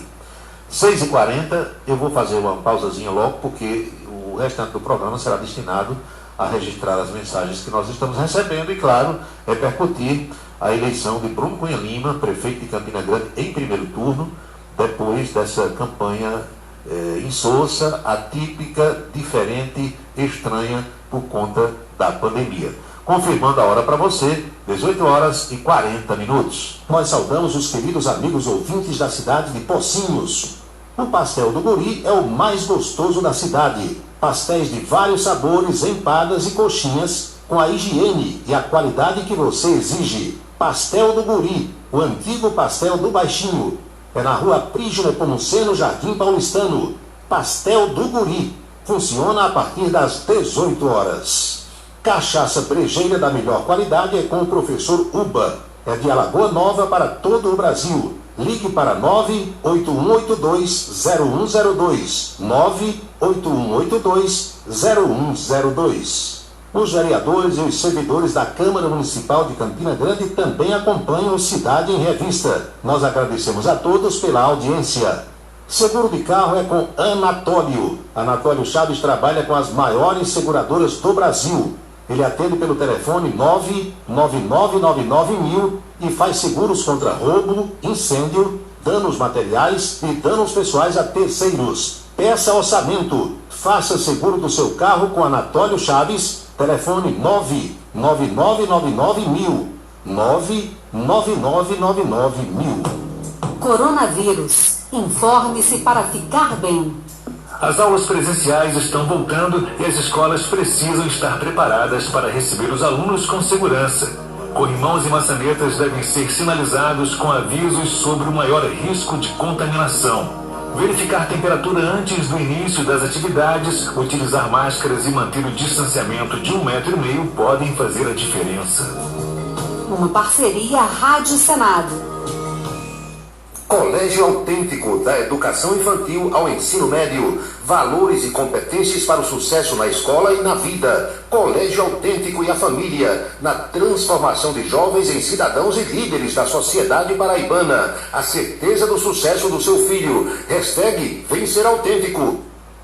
Speaker 8: 6h40, eu vou fazer uma pausazinha logo, porque o restante do programa será destinado a registrar as mensagens que nós estamos recebendo e, claro, repercutir a eleição de Bruno Cunha Lima, prefeito de Campina Grande, em primeiro turno, depois dessa campanha insossa, atípica, diferente, estranha, por conta da pandemia. Confirmando a hora para você, 18h40.
Speaker 2: Nós saudamos os queridos amigos ouvintes da cidade de Pocinhos. O pastel do Guri é o mais gostoso da cidade. Pastéis de vários sabores, empadas e coxinhas, com a higiene e a qualidade que você exige. Pastel do Guri, o antigo pastel do Baixinho. É na rua Prígio Nepomuceno, Jardim Paulistano. Pastel do Guri. Funciona a partir das 18 horas. Cachaça brejeira da melhor qualidade é com o professor Uba. É de Alagoa Nova para todo o Brasil. Ligue para 98182-0102. 98182-0102. Os vereadores e os servidores da Câmara Municipal de Campina Grande também acompanham o Cidade em Revista. Nós agradecemos a todos pela audiência. Seguro de carro é com Anatólio. Anatólio Chaves trabalha com as maiores seguradoras do Brasil. Ele atende pelo telefone 99999.000 e faz seguros contra roubo, incêndio, danos materiais e danos pessoais a terceiros. Peça orçamento. Faça seguro do seu carro com Anatólio Chaves. Telefone 99999.000. 99999.000.
Speaker 7: Coronavírus. Informe-se para ficar bem.
Speaker 9: As aulas presenciais estão voltando e as escolas precisam estar preparadas para receber os alunos com segurança. Corrimãos e maçanetas devem ser sinalizados com avisos sobre o maior risco de contaminação. Verificar a temperatura antes do início das atividades, utilizar máscaras e manter o distanciamento de 1,5 metro podem fazer a diferença.
Speaker 7: Uma parceria Rádio Senado.
Speaker 2: Colégio Autêntico, da educação infantil ao ensino médio. Valores e competências para o sucesso na escola e na vida. Colégio Autêntico e a família, na transformação de jovens em cidadãos e líderes da sociedade paraibana. A certeza do sucesso do seu filho. Hashtag Vem Ser Autêntico.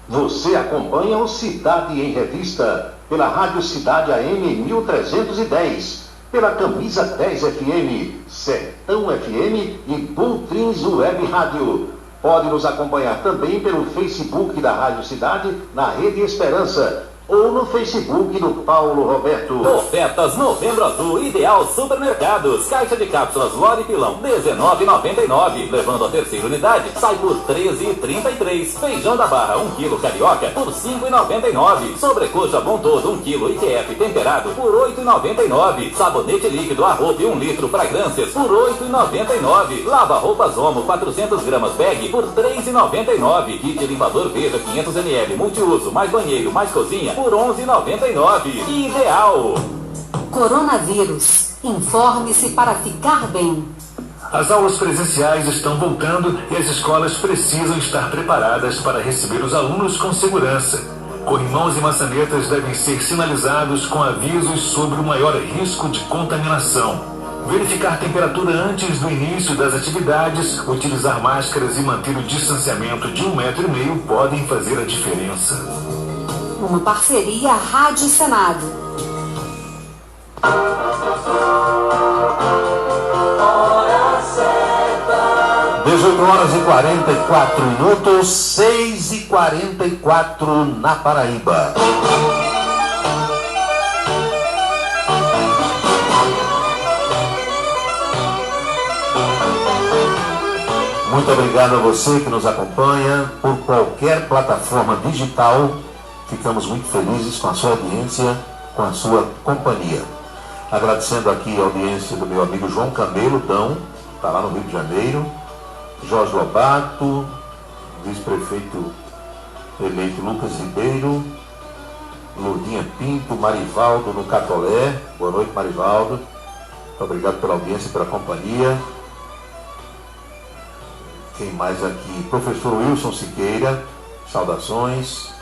Speaker 2: Você acompanha o Cidade em Revista pela Rádio Cidade AM 1310. Pela Camisa 10 FM, Sertão FM e Bultrins Web Rádio. Pode nos acompanhar também pelo Facebook da Rádio Cidade, na Rede Esperança, ou no Facebook do Paulo Roberto.
Speaker 5: Ofertas Novembro Azul Ideal Supermercados. Caixa de cápsulas Lore Pilão, R$19,99. Levando a terceira unidade, sai por R$13,33. Feijão da Barra, 1 kg carioca, por R$5,99. Sobrecoxa Bom Todo, 1 kg IQF temperado, por R$8,99. Sabonete líquido Arrope, 1 litro fragrâncias, por R$8,99. Lava roupas Omo, 400 gramas bag, por R$3,99. Kit limpador Veja, 500 ml, multiuso, mais banheiro, mais cozinha, por R$11,99. Ideal.
Speaker 7: Coronavírus. Informe-se para ficar bem.
Speaker 9: As aulas presenciais estão voltando e as escolas precisam estar preparadas para receber os alunos com segurança. Corrimãos e maçanetas devem ser sinalizados com avisos sobre o maior risco de contaminação. Verificar a temperatura antes do início das atividades, utilizar máscaras e manter o distanciamento de 1,5 metro podem fazer a diferença.
Speaker 7: Uma parceria Rádio Senado.
Speaker 8: 18h44, 6h44 na Paraíba. Muito obrigado a você que nos acompanha por qualquer plataforma digital. Ficamos muito felizes com a sua audiência, com a sua companhia. Agradecendo aqui a audiência do meu amigo João Camelo, está lá no Rio de Janeiro. Jorge Lobato, vice-prefeito eleito Lucas Ribeiro, Lourdinha Pinto, Marivaldo no Catolé. Boa noite, Marivaldo. Muito obrigado pela audiência e pela companhia. Quem mais aqui? Professor Wilson Siqueira, saudações.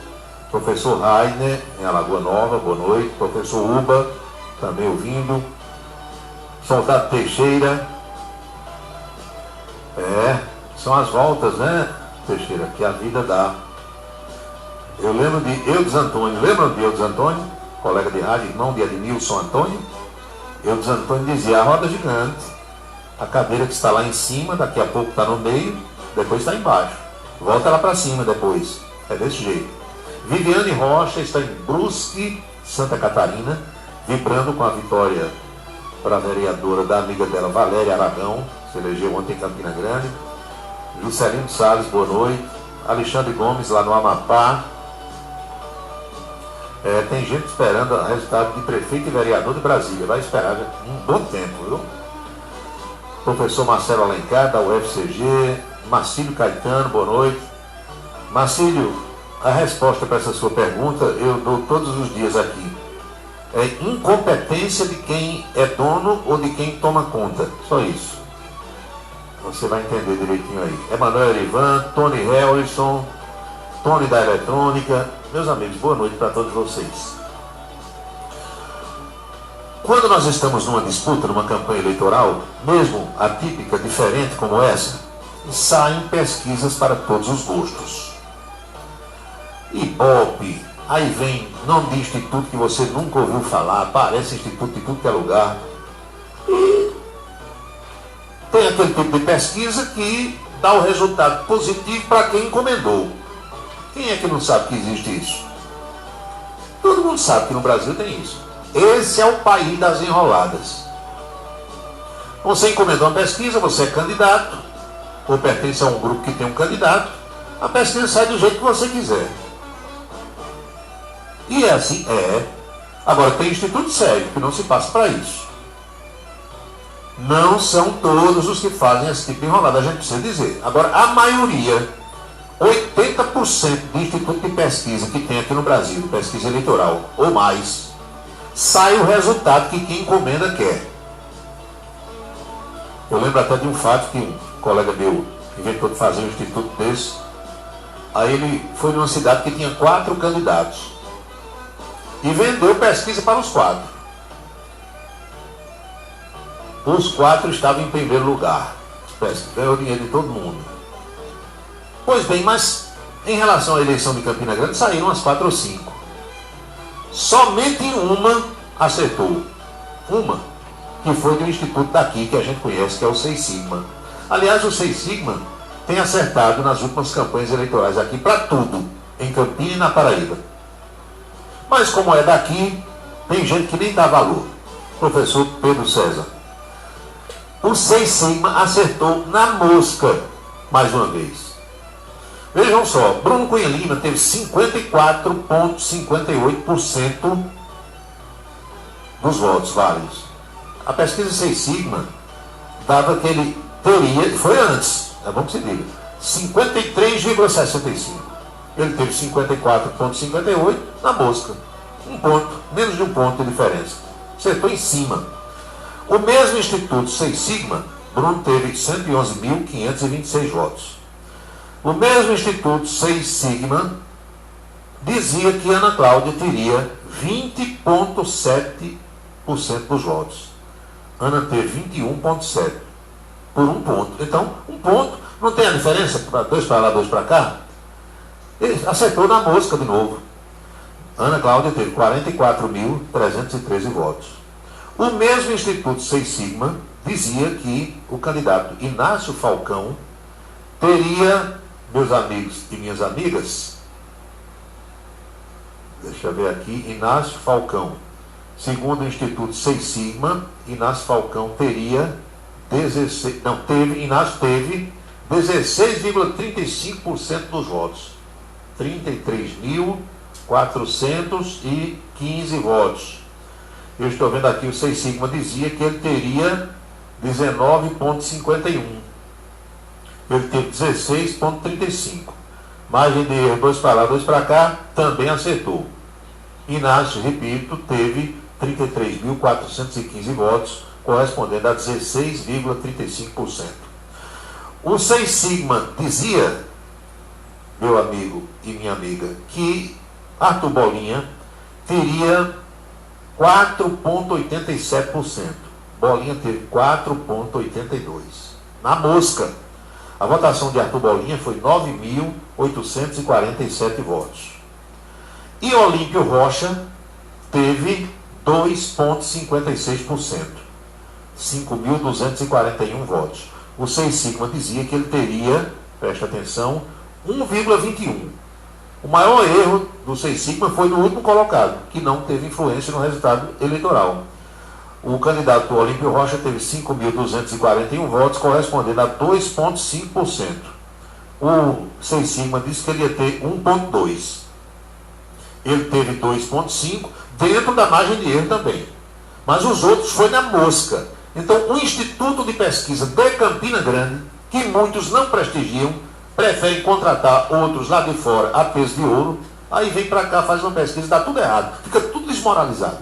Speaker 8: Professor Rainer, em Alagoa Nova, boa noite. Professor Uba, também ouvindo. Soldado Teixeira. São as voltas, né, Teixeira, que a vida dá. Eu lembro de Eudes Antônio. Lembram de Eudes Antônio? Colega de rádio, irmão de Adnilson Antônio. Eudes Antônio dizia: a roda gigante. A cadeira que está lá em cima, daqui a pouco está no meio, depois está embaixo. Volta lá para cima depois. É desse jeito. Viviane Rocha está em Brusque, Santa Catarina, vibrando com a vitória para a vereadora da amiga dela, Valéria Aragão, se elegeu ontem em Campina Grande. Juscelino Salles, boa noite. Alexandre Gomes, lá no Amapá. Tem gente esperando o resultado de prefeito e vereador de Brasília. Vai esperar um bom tempo, viu? Professor Marcelo Alencar, da UFCG. Marcílio Caetano, boa noite. Marcílio, a resposta para essa sua pergunta eu dou todos os dias aqui. É incompetência de quem é dono ou de quem toma conta. Só isso. Você vai entender direitinho aí. Emanuel Ivan, Tony Harrison, Tony da Eletrônica. Meus amigos, boa noite para todos vocês. Quando nós estamos numa disputa, numa campanha eleitoral, mesmo atípica, diferente como essa, saem pesquisas para todos os gostos. Ibope, aí vem nome de instituto que você nunca ouviu falar, aparece instituto de tudo que é lugar. E tem aquele tipo de pesquisa que dá o resultado positivo para quem encomendou. Quem é que não sabe que existe isso? Todo mundo sabe que no Brasil tem isso. Esse é o país das enroladas. Você encomendou uma pesquisa, você é candidato, ou pertence a um grupo que tem um candidato, a pesquisa sai do jeito que você quiser. E é assim, Agora, tem instituto sério que não se passa para isso. Não são todos os que fazem esse tipo de enrolada, a gente precisa dizer. Agora, a maioria, 80% do instituto de pesquisa que tem aqui no Brasil, pesquisa eleitoral, ou mais, sai o resultado que quem encomenda quer. Eu lembro até de um fato que um colega meu inventou de fazer um instituto desse. Aí ele foi numa cidade que tinha 4 candidatos. E vendeu pesquisa para os 4. Os 4 estavam em primeiro lugar. Ganhou dinheiro de todo mundo. Pois bem, mas em relação à eleição de Campina Grande, saíram umas 4 ou 5. Somente uma acertou. Uma, que foi do instituto daqui, que a gente conhece, que é o Seis Sigma. Aliás, o Seis Sigma tem acertado nas últimas campanhas eleitorais aqui para tudo, em Campina e na Paraíba. Mas como é daqui, tem gente que nem dá valor. Professor Pedro César. O Seis Sigma acertou na mosca, mais uma vez. Vejam só, Bruno Cunha Lima teve 54,58% dos votos válidos. A pesquisa Seis Sigma dava que ele teria, foi antes, é bom que se diga, 53,65. Ele teve 54,58 na mosca. Um ponto, menos de um ponto de diferença. Acertou em cima. O mesmo Instituto Seis Sigma, Bruno teve 111.526 votos. O mesmo Instituto Seis Sigma dizia que Ana Cláudia teria 20,7% dos votos. Ana teve 21,7%. Por um ponto. Então, um ponto, não tem a diferença? 2 para lá, 2 para cá? Ele acertou na mosca de novo. Ana Cláudia teve 44.313 votos. O mesmo Instituto Seis Sigma dizia que o candidato Inácio Falcão teria, meus amigos e minhas amigas, deixa eu ver aqui, Inácio Falcão. Segundo o Instituto Seis Sigma, Inácio Falcão teria Inácio teve 16,35% dos votos. 33.415 votos. Eu estou vendo aqui, o Seis Sigma dizia que ele teria 19,51. Ele teve 16,35. Margem de erro, 2 para lá, 2 para cá, também acertou. Inácio, repito, teve 33.415 votos, correspondendo a 16,35%. O Seis Sigma dizia, meu amigo e minha amiga, que Arthur Bolinha teria 4,87%. Bolinha teve 4,82%. Na mosca, a votação de Arthur Bolinha foi 9.847 votos. E Olímpio Rocha teve 2,56%. 5.241 votos. O Seis Sigma dizia que ele teria, preste atenção, 1,21. O maior erro do Seis Sigma foi no último colocado, que não teve influência no resultado eleitoral. O candidato Olímpio Rocha teve 5.241 votos, correspondendo a 2,5%. O Seis Sigma disse que ele ia ter 1,2%. Ele teve 2,5%, dentro da margem de erro também. Mas os outros foi na mosca. Então, o Instituto de Pesquisa de Campina Grande, que muitos não prestigiam, preferem contratar outros lá de fora a peso de ouro, aí vem para cá, faz uma pesquisa e dá tudo errado, fica tudo desmoralizado.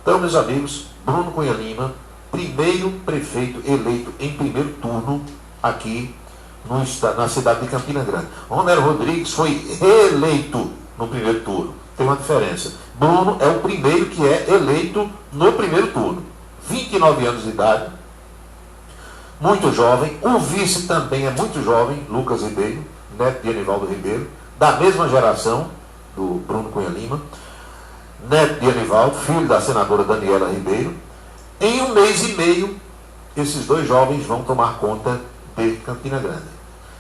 Speaker 8: Então, meus amigos, Bruno Cunha Lima, primeiro prefeito eleito em primeiro turno aqui na cidade de Campina Grande. Romero Rodrigues foi reeleito no primeiro turno. Tem uma diferença. Bruno é o primeiro que é eleito no primeiro turno. 29 anos de idade, muito jovem. O vice também é muito jovem, Lucas Ribeiro, neto de Anivaldo Ribeiro, da mesma geração do Bruno Cunha Lima, neto de Anivaldo, filho da senadora Daniela Ribeiro. Em 1 mês e meio, esses dois jovens vão tomar conta de Campina Grande.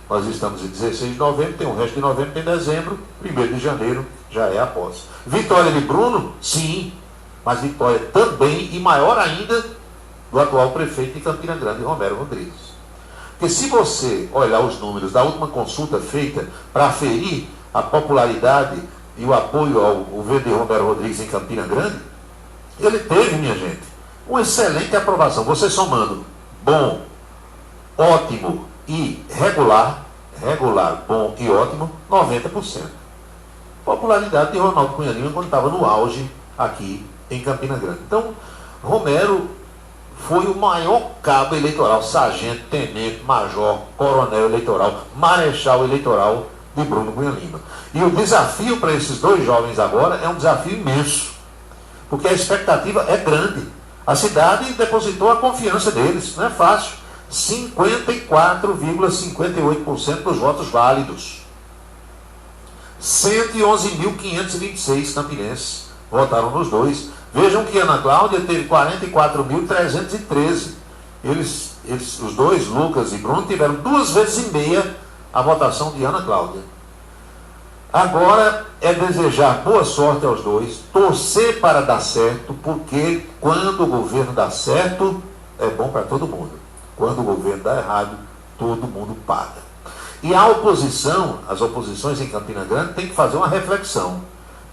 Speaker 8: Nós estamos em 16 de novembro, tem o resto de novembro, tem dezembro, 1º de janeiro já é a posse. Vitória de Bruno? Sim, mas vitória também e maior ainda do atual prefeito de Campina Grande, Romero Rodrigues. Porque se você olhar os números da última consulta feita para aferir a popularidade e o apoio ao governo de Romero Rodrigues em Campina Grande, ele teve, minha gente, uma excelente aprovação. Você somando bom, ótimo e regular, bom e ótimo, 90%. Popularidade de Ronaldo Cunha Lima quando estava no auge aqui em Campina Grande. Então, Romero foi o maior cabo eleitoral, sargento, tenente, major, coronel eleitoral, marechal eleitoral de Bruno Cunha Lima. E o desafio para esses dois jovens agora é um desafio imenso, porque a expectativa é grande. A cidade depositou a confiança deles, não é fácil. 54,58% dos votos válidos. 111.526 campinenses votaram nos dois. Vejam que Ana Cláudia teve 44.313. Os dois, Lucas e Bruno, tiveram 2,5 vezes a votação de Ana Cláudia. Agora é desejar boa sorte aos dois, torcer para dar certo, porque quando o governo dá certo, é bom para todo mundo. Quando o governo dá errado, todo mundo paga. E a oposição, as oposições em Campina Grande, tem que fazer uma reflexão,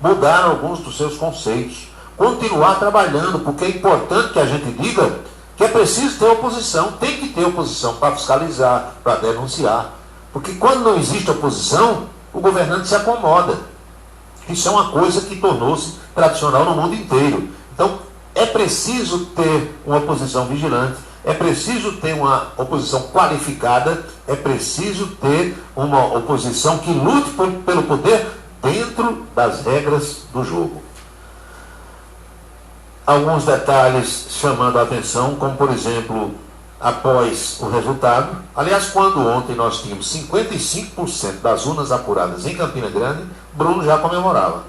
Speaker 8: mudar alguns dos seus conceitos, continuar trabalhando, porque é importante que a gente diga que é preciso ter oposição, tem que ter oposição para fiscalizar, para denunciar, porque quando não existe oposição, o governante se acomoda. Isso é uma coisa que tornou-se tradicional no mundo inteiro. Então, é preciso ter uma oposição vigilante, é preciso ter uma oposição qualificada, é preciso ter uma oposição que lute pelo poder dentro das regras do jogo. Alguns detalhes chamando a atenção, como por exemplo, após o resultado, aliás, quando ontem nós tínhamos 55% das urnas apuradas em Campina Grande, Bruno já comemorava.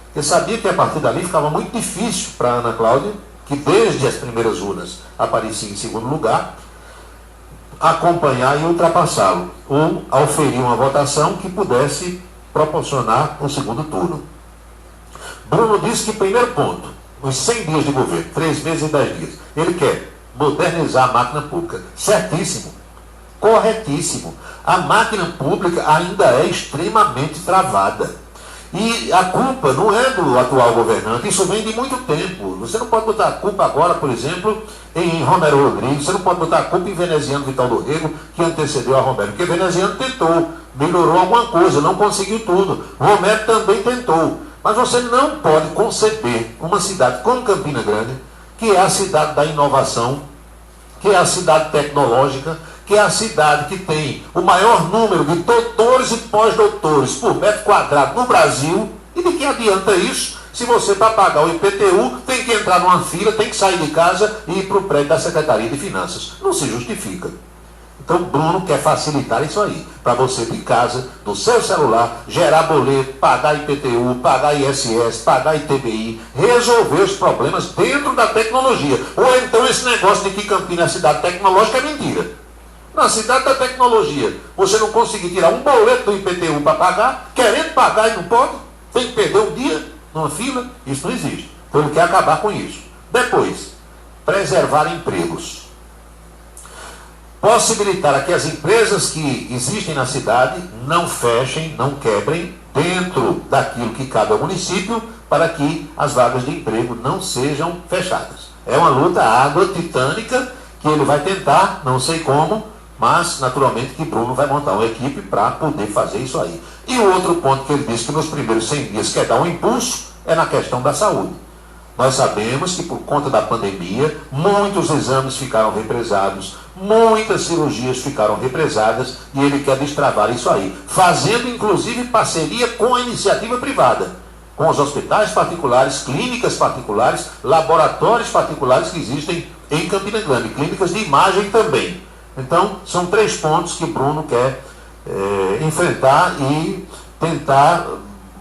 Speaker 8: Porque sabia que a partir dali ficava muito difícil para Ana Cláudia, que desde as primeiras urnas aparecia em segundo lugar, acompanhar e ultrapassá-lo, ou auferir uma votação que pudesse proporcionar um segundo turno. Bruno disse que, primeiro ponto, nos 100 dias de governo, 3 meses e 10 dias, ele quer modernizar a máquina pública. Certíssimo, corretíssimo. A máquina pública ainda é extremamente travada. E a culpa não é do atual governante, isso vem de muito tempo. Você não pode botar a culpa agora, por exemplo, em Romero Rodrigues, você não pode botar a culpa em Veneziano Vital do Rego, que antecedeu a Romero, porque Veneziano tentou, melhorou alguma coisa, não conseguiu tudo. Romero também tentou. Mas você não pode conceber uma cidade como Campina Grande, que é a cidade da inovação, que é a cidade tecnológica, que é a cidade que tem o maior número de doutores e pós-doutores por metro quadrado no Brasil. E de que adianta isso se você, para pagar o IPTU, tem que entrar numa fila, tem que sair de casa e ir para o prédio da Secretaria de Finanças? Não se justifica. Então Bruno quer facilitar isso aí, para você de casa, do seu celular, gerar boleto, pagar IPTU, pagar ISS, pagar ITBI, resolver os problemas dentro da tecnologia. Ou então esse negócio de que Campina é cidade tecnológica é mentira. Na cidade da tecnologia, você não conseguir tirar um boleto do IPTU para pagar, querendo pagar e não pode, tem que perder um dia numa fila, isso não existe. Então ele quer acabar com isso. Depois, preservar empregos. Possibilitar que as empresas que existem na cidade não fechem, não quebrem, dentro daquilo que cabe ao município, para que as vagas de emprego não sejam fechadas. É uma luta árdua, titânica, que ele vai tentar, não sei como, mas naturalmente que Bruno vai montar uma equipe para poder fazer isso aí. E o outro ponto que ele disse que nos primeiros 100 dias quer dar um impulso é na questão da saúde. Nós sabemos que por conta da pandemia, muitos exames ficaram represados, muitas cirurgias ficaram represadas e ele quer destravar isso aí, fazendo inclusive parceria com a iniciativa privada, com os hospitais particulares, clínicas particulares, laboratórios particulares que existem em Campina Grande, clínicas de imagem também. Então, são 3 pontos que Bruno quer enfrentar e tentar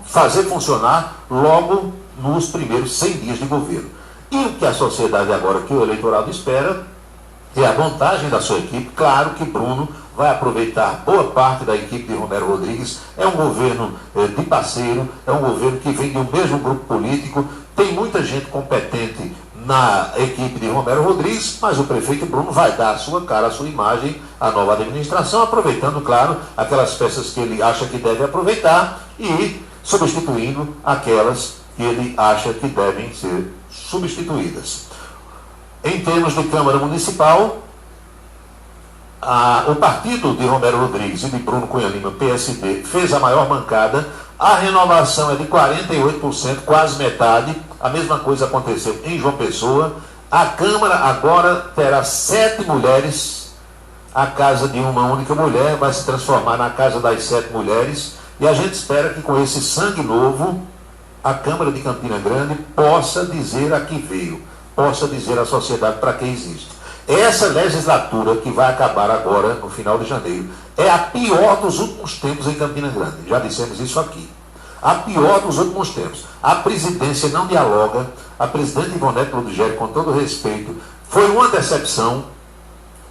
Speaker 8: fazer funcionar logo nos primeiros 100 dias de governo. E o que a sociedade agora, que o eleitorado espera, é a montagem da sua equipe. Claro que Bruno vai aproveitar boa parte da equipe de Romero Rodrigues, é um governo de parceiro, é um governo que vem de um mesmo grupo político, tem muita gente competente na equipe de Romero Rodrigues, mas o prefeito Bruno vai dar a sua cara, a sua imagem à nova administração, aproveitando, claro, aquelas peças que ele acha que deve aproveitar e substituindo aquelas que ele acha que devem ser substituídas. Em termos de Câmara Municipal, o partido de Romero Rodrigues e de Bruno Cunha Lima, PSD, fez a maior bancada. A renovação é de 48%, quase metade. A mesma coisa aconteceu em João Pessoa. A Câmara agora terá 7 mulheres. A casa de uma única mulher vai se transformar na casa das 7 mulheres. E a gente espera que com esse sangue novo, a Câmara de Campina Grande possa dizer a que veio, possa dizer à sociedade para que existe. Essa legislatura que vai acabar agora, no final de janeiro, é a pior dos últimos tempos em Campina Grande. Já dissemos isso aqui. A pior dos últimos tempos. A presidência não dialoga. A presidente Ivonete Ludgeri, com todo respeito, foi uma decepção.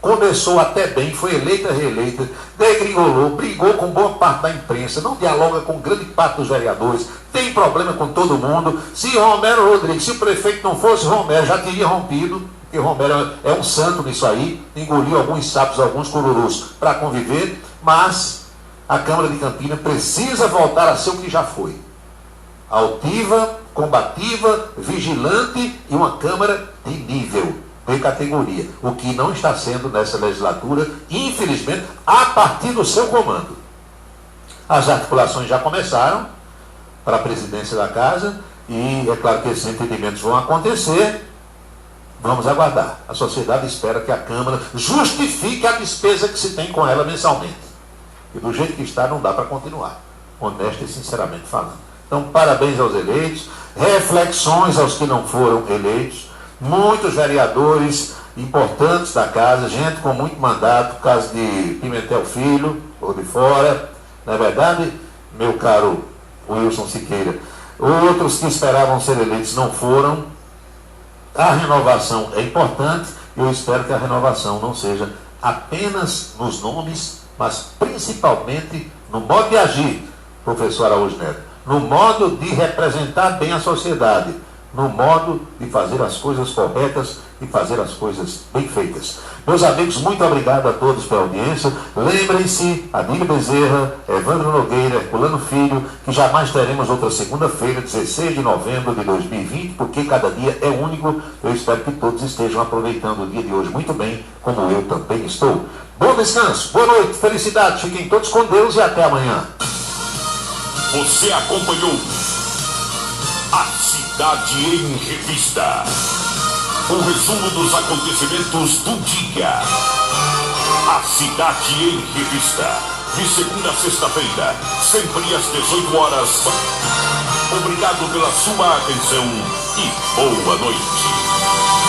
Speaker 8: Começou até bem, foi eleita, reeleita, degringolou, brigou com boa parte da imprensa, não dialoga com grande parte dos vereadores, tem problema com todo mundo. Se Romero Rodrigues, se o prefeito não fosse Romero, já teria rompido, porque Romero é um santo nisso aí, engoliu alguns sapos, alguns cururus para conviver, mas a Câmara de Campina precisa voltar a ser o que já foi. Altiva, combativa, vigilante e uma Câmara de nível, de categoria, o que não está sendo nessa legislatura, infelizmente, a partir do seu comando. As articulações já começaram para a presidência da casa e é claro que esses entendimentos vão acontecer. Vamos aguardar. A sociedade espera que a Câmara justifique a despesa que se tem com ela mensalmente. E do jeito que está, não dá para continuar, honesto e sinceramente falando. Então, parabéns aos eleitos, reflexões aos que não foram eleitos, muitos vereadores importantes da casa, gente com muito mandato, caso de Pimentel Filho, ou de fora, não é verdade, meu caro Wilson Siqueira? Outros que esperavam ser eleitos não foram. A renovação é importante e eu espero que a renovação não seja apenas nos nomes, mas principalmente no modo de agir, professor Araújo Neto, no modo de representar bem a sociedade, no modo de fazer as coisas corretas e fazer as coisas bem feitas. Meus amigos, muito obrigado a todos pela audiência. Lembrem-se, Adílio Bezerra, Evandro Nogueira, Herculano Filho, que jamais teremos outra segunda-feira, 16 de novembro de 2020, porque cada dia é único. Eu espero que todos estejam aproveitando o dia de hoje muito bem, como eu também estou. Bom descanso, boa noite, felicidades, fiquem todos com Deus e até amanhã.
Speaker 3: Você acompanhou a Cidade em Revista. Um resumo dos acontecimentos do dia. A Cidade em Revista. De segunda a sexta-feira, sempre às 18 horas. Obrigado pela sua atenção e boa noite.